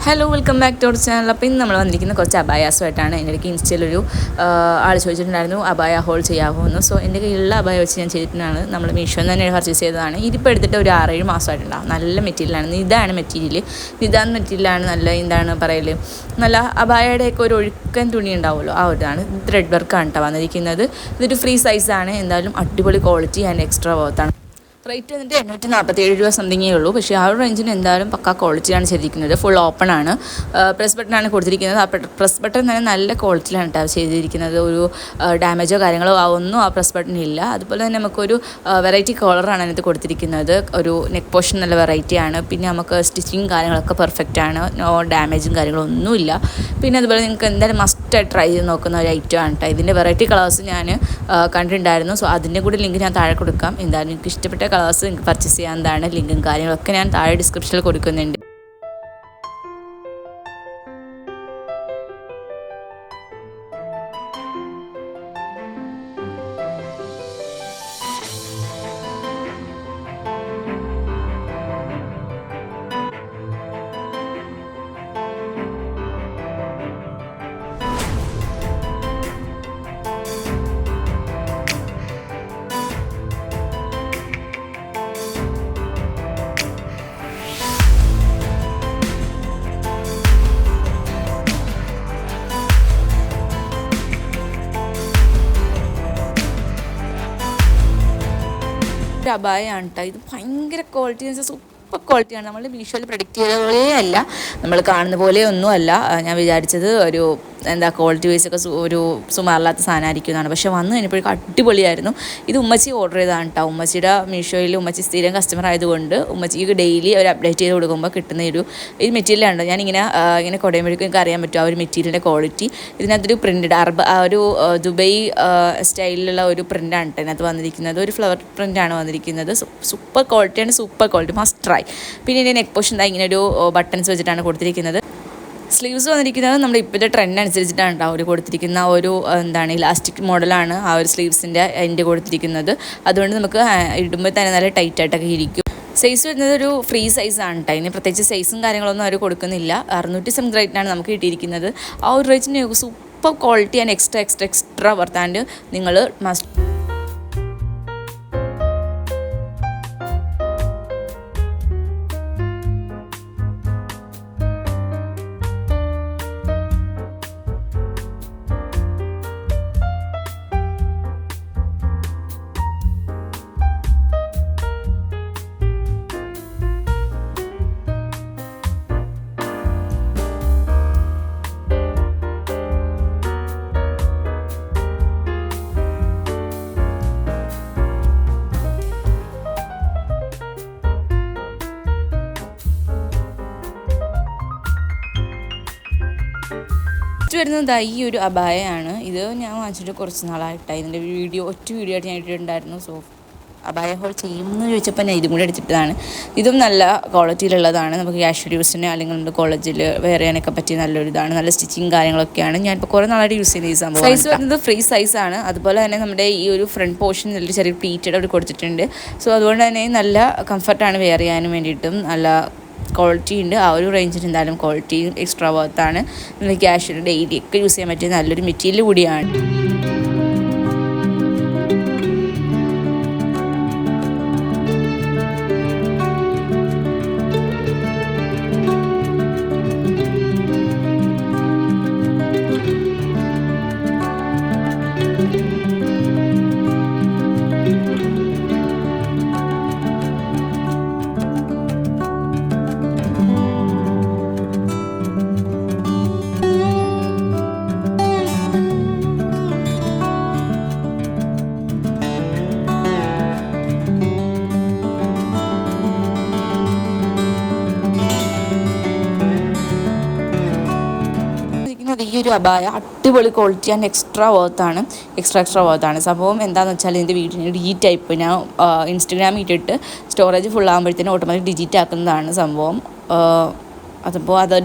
Hello welcome back to our channel. അപ്പോൾ ഇന്ന് നമ്മൾ വന്നിരിക്കുന്ന കുറച്ച് അബായാസുമായിട്ടാണ്. എൻ്റെ ഇടയ്ക്ക് ഇൻസ്റ്റയിലൊരു ആൾ ചോദിച്ചിട്ടുണ്ടായിരുന്നു അബായ ഹോൾ ചെയ്യാമോ എന്ന്. സോ എൻ്റെ കയ്യിലുള്ള അബായ വെച്ച് ഞാൻ ചെയ്തിട്ടാണ്. നമ്മൾ മീഷോയിൽ തന്നെ പർച്ചേസ് ചെയ്തതാണ്. ഇതിപ്പോൾ എടുത്തിട്ട് ഒരു 6-7 മാസമായിട്ടുണ്ടാകും. നല്ല മെറ്റീരിയലാണ്. ഇതാണ് മെറ്റീരിയൽ. ഇതാണ് മെറ്റീരിയലാണ്. നല്ല എന്താണ് പറയൽ, നല്ല അബായയുടെയൊക്കെ ഒരു ഒഴുക്കൻ തുണി ഉണ്ടാവുമല്ലോ, ആ ഒരു ഇതാണ്. ത്രെഡ് വർക്കാണ് കേട്ടോ വന്നിരിക്കുന്നത്. ഇതൊരു ഫ്രീ സൈസാണ്. എന്തായാലും അടിപൊളി ക്വാളിറ്റി ആൻഡ് എക്സ്ട്രാ വർത്താണ്. റേറ്റ് വന്നിട്ട് 847 രൂപ സംതിങ്ങേ ഉള്ളൂ. പക്ഷേ ആ ഒരു റേഞ്ചിന് എന്തായാലും പക്കാ ക്വാളിറ്റിയാണ് ചെയ്തിരിക്കുന്നത്. ഫുൾ ഓപ്പൺ ആണ്. പ്രസ് ബട്ടണാണ് കൊടുത്തിരിക്കുന്നത്. ആ പ്രസ് ബട്ടൺ തന്നെ നല്ല ക്വാളിറ്റിയിലാണ് കേട്ടോ ചെയ്തിരിക്കുന്നത്. ഒരു ഡാമേജോ കാര്യങ്ങളോ ഒന്നും ആ പ്രസ് ബട്ടണില്ല. അതുപോലെ തന്നെ നമുക്കൊരു വെറൈറ്റി കളറാണ് അതിനകത്ത് കൊടുത്തിരിക്കുന്നത്. ഒരു നെക്ക് പോർഷൻ നല്ല വെറൈറ്റിയാണ്. പിന്നെ നമുക്ക് സ്റ്റിച്ചിങ് കാര്യങ്ങളൊക്കെ പെർഫെക്റ്റ് ആണ്. നോ ഡാമേജും കാര്യങ്ങളൊന്നുമില്ല. പിന്നെ അതുപോലെ നിങ്ങൾക്ക് എന്തായാലും മസ്റ്റായിട്ട് ട്രൈ ചെയ്ത് നോക്കുന്ന ഒരു ഐറ്റം ആണ് കേട്ടോ. ഇതിൻ്റെ വെറൈറ്റി കളേഴ്സ് ഞാൻ കണ്ടിട്ടുണ്ടായിരുന്നു. സോ അതിൻ്റെ കൂടി ലിങ്ക് ഞാൻ താഴെ കൊടുക്കാം. എന്തായാലും എനിക്ക് ഇഷ്ടപ്പെട്ട കളേഴ്സ് നിങ്ങൾക്ക് പർച്ചേസ് ചെയ്യാവുന്നതാണ്. ലിങ്കും കാര്യങ്ങളൊക്കെ ഞാൻ താഴെ ഡിസ്ക്രിപ്ഷനിൽ കൊടുക്കുന്നുണ്ട്. ഒരു അബായാണ് കേട്ടോ. ഇത് ഭയങ്കര ക്വാളിറ്റി എന്ന് വെച്ചാൽ സൂപ്പർ ക്വാളിറ്റിയാണ്. നമ്മൾ മീഷോയിൽ പ്രൊഡക്റ്റ് ചെയ്തതേ അല്ല, നമ്മൾ കാണുന്ന പോലെ ഒന്നുമല്ല. ഞാൻ വിചാരിച്ചത് ഒരു ക്വാളിറ്റി വൈസ് ഒക്കെ ഒരു സുമാറില്ലാത്ത സാധനമായിരിക്കും എന്നാണ്. പക്ഷെ വന്നു കഴിഞ്ഞപ്പോഴേക്കും അടിപൊളിയായിരുന്നു. ഇത് ഉമ്മച്ചി ഓർഡർ ചെയ്തതാണ് കേട്ടോ. ഉമ്മച്ചിയുടെ മീഷോയിൽ ഉമ്മച്ചി സ്ഥിരം കസ്റ്റമർ ആയതുകൊണ്ട് ഉമ്മച്ചിക്ക് ഡെയിലി അവർ അപ്ഡേറ്റ് ചെയ്ത് കൊടുക്കുമ്പോൾ കിട്ടുന്ന ഈ മെറ്റീരിയലാണ്. ഇങ്ങനെ കുടയുമ്പോഴേക്കും എനിക്ക് അറിയാൻ പറ്റും ആ ഒരു മെറ്റീരിയലിൻ്റെ ക്വാളിറ്റി. ഇതിനകത്തൊരു പ്രിൻ്റ് ഒരു ദുബൈ സ്റ്റൈലിലുള്ള ഒരു പ്രിൻ്റാണ് കേട്ടോ ഇതിനകത്ത് വന്നിരിക്കുന്നത്. ഒരു ഫ്ലവർ പ്രിൻ്റാണ് വന്നിരിക്കുന്നത്. സൂപ്പർ ക്വാളിറ്റിയാണ്. Super quality, must try. പിന്നെ ഇതിൻ്റെ നെക്ക് പോർഷൻ ഇങ്ങനെ ഒരു ബട്ടൺസ് വെച്ചിട്ടാണ് കൊടുത്തിരിക്കുന്നത്. സ്ലീവ്സ് വന്നിരിക്കുന്നത് നമ്മുടെ ഇപ്പോഴത്തെ ട്രെൻഡ് അനുസരിച്ചിട്ടാണ് കേട്ടോ അവർ കൊടുത്തിരിക്കുന്ന ഒരു ഇലാസ്റ്റിക് മോഡലാണ് ആ ഒരു സ്ലീവ്സിൻ്റെ എൻ്റെ കൊടുത്തിരിക്കുന്നത്. അതുകൊണ്ട് നമുക്ക് ഇടുമ്പോൾ തന്നെ നല്ല ടൈറ്റായിട്ടൊക്കെ ഇരിക്കും. സൈസ് വരുന്നത് ഒരു ഫ്രീ സൈസാണ് കേട്ടോ. ഇതിന് പ്രത്യേകിച്ച് സൈസും കാര്യങ്ങളൊന്നും അവർ കൊടുക്കുന്നില്ല. 670 റേറ്റിനാണ് നമുക്ക് കിട്ടിയിരിക്കുന്നത്. ആ ഒരു റേറ്റിന് സൂപ്പർ ക്വാളിറ്റി ആൻഡ് എക്സ്ട്രാ വർത്താണ്ട് നിങ്ങൾ മസ്റ്റ്. വരുന്നത് ഈ ഒരു അബായയാണ്. ഇത് ഞാൻ വാങ്ങിച്ചിട്ട് കുറച്ച് നാളായിട്ടാണ്. ഇതിൻ്റെ ഒറ്റ വീഡിയോ ആയിട്ട് ഞാൻ ഇട്ടിട്ടുണ്ടായിരുന്നു. സോ അബായ ഹോൾ ചെയ്യുമെന്ന് ചോദിച്ചപ്പോൾ ഞാൻ ഇതും കൂടി എടുത്തിട്ടതാണ്. ഇതും നല്ല ക്വാളിറ്റിയിലുള്ളതാണ്. നമുക്ക് ക്യാഷ്വൽ യൂസിന് അല്ലെങ്കിൽ നമ്മുടെ കോളേജിൽ വെയർ ചെയ്യാനൊക്കെ പറ്റിയ നല്ലൊരു ഇതാണ്. നല്ല സ്റ്റിച്ചിങ് കാര്യങ്ങളൊക്കെയാണ്. ഞാനിപ്പോൾ കുറേ നാളായിട്ട് യൂസ് ചെയ്യുന്ന ഈ സംഭവം. സൈസ് വരുന്നത് ഫ്രീ സൈസാണ്. അതുപോലെ തന്നെ നമ്മുടെ ഈ ഒരു ഫ്രണ്ട് പോർഷൻ നല്ല ചെറിയ പ്ലീറ്റഡ് അവിടെ കൊടുത്തിട്ടുണ്ട്. സോ അതുകൊണ്ട് തന്നെ നല്ല കംഫർട്ടാണ് വെയർ ചെയ്യാനും വേണ്ടിയിട്ടും. നല്ല ക്വാളിറ്റി ഉണ്ട്. ആ ഒരു റേഞ്ചിന് എന്തായാലും ക്വാളിറ്റിയും എക്സ്ട്രാ വർത്താണ്. നമ്മൾ ക്യാഷ്വൽ ഡെയിലി ഒക്കെ യൂസ് ചെയ്യാൻ പറ്റിയ നല്ലൊരു മെറ്റീരിയൽ കൂടിയാണ്. ഈ ഒരു അബായ അടിപൊളി ക്വാളിറ്റി ആൻഡ് എക്സ്ട്രാ വർത്താണ് സംഭവം. എന്താണെന്ന് വെച്ചാൽ ഇതിൻ്റെ വീഡിയോ ഡിലീറ്റ് ആയിപ്പോൾ ഞാൻ ഇൻസ്റ്റഗ്രാമിൽ ഇട്ടിട്ട് സ്റ്റോറേജ് ഫുൾ ആകുമ്പോഴത്തേനും ഓട്ടോമാറ്റിക് ഡിലീറ്റ് ആക്കുന്നതാണ് സംഭവം. അതപ്പോൾ അത്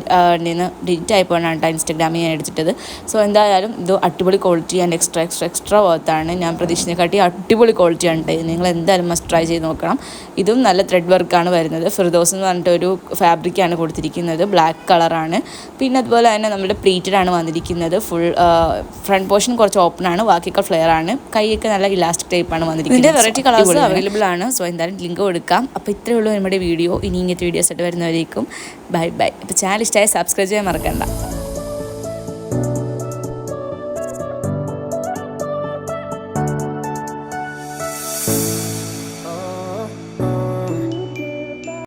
നിന്ന് ഡിലീറ്റ് ആയിപ്പോഴാണ് കേട്ടോ ഇൻസ്റ്റാഗ്രാമിൽ ഞാൻ എടുത്തിട്ടത്. സോ എന്തായാലും ഇത് അടിപൊളി ക്വാളിറ്റി ആൻഡ് എക്സ്ട്രാ വർത്താണ്. ഞാൻ പ്രതീക്ഷിച്ചതിനെക്കാട്ടി അടിപൊളി ക്വാളിറ്റിയാണ് കേട്ടോ. നിങ്ങൾ എന്തായാലും മസ്റ്റ് ട്രൈ ചെയ്ത് നോക്കണം. ഇതും നല്ല ത്രെഡ് വർക്കാണ് വരുന്നത്. ഫിർദോസ് എന്ന് പറഞ്ഞിട്ടൊരു ഫാബ്രിക്കാണ് കൊടുത്തിരിക്കുന്നത്, ബ്ലാക്ക് കളറാണ്. പിന്നെ അതുപോലെ തന്നെ നമ്മുടെ പ്ലീറ്റഡാണ് വന്നിരിക്കുന്നത്. ഫുൾ ഫ്രണ്ട് പോർഷൻ കുറച്ച് ഓപ്പൺ ആണ്, ബാക്കിയൊക്കെ ഫ്ലെയർ ആണ്. കൈയൊക്കെ നല്ല ഇലാസ്റ്റിക് ടൈപ്പാണ് വന്നിരിക്കുന്നത്. ഇതിൻ്റെ വെറൈറ്റി കളേഴ്സ് അവൈലബിൾ ആണ്. സോ എന്തായാലും ലിങ്ക് കൊടുക്കാം. അപ്പോൾ ഇത്രയേ ഉള്ളൂ നമ്മുടെ വീഡിയോ. ഇനി ഇങ്ങനത്തെ വീഡിയോസ് ആയിട്ട് വരുന്നവരേക്കും ബൈ. അപ്പോൾ ചാനൽ ഇഷ്ടമായി സബ്സ്ക്രൈബ് ചെയ്യാൻ മറക്കണ്ട.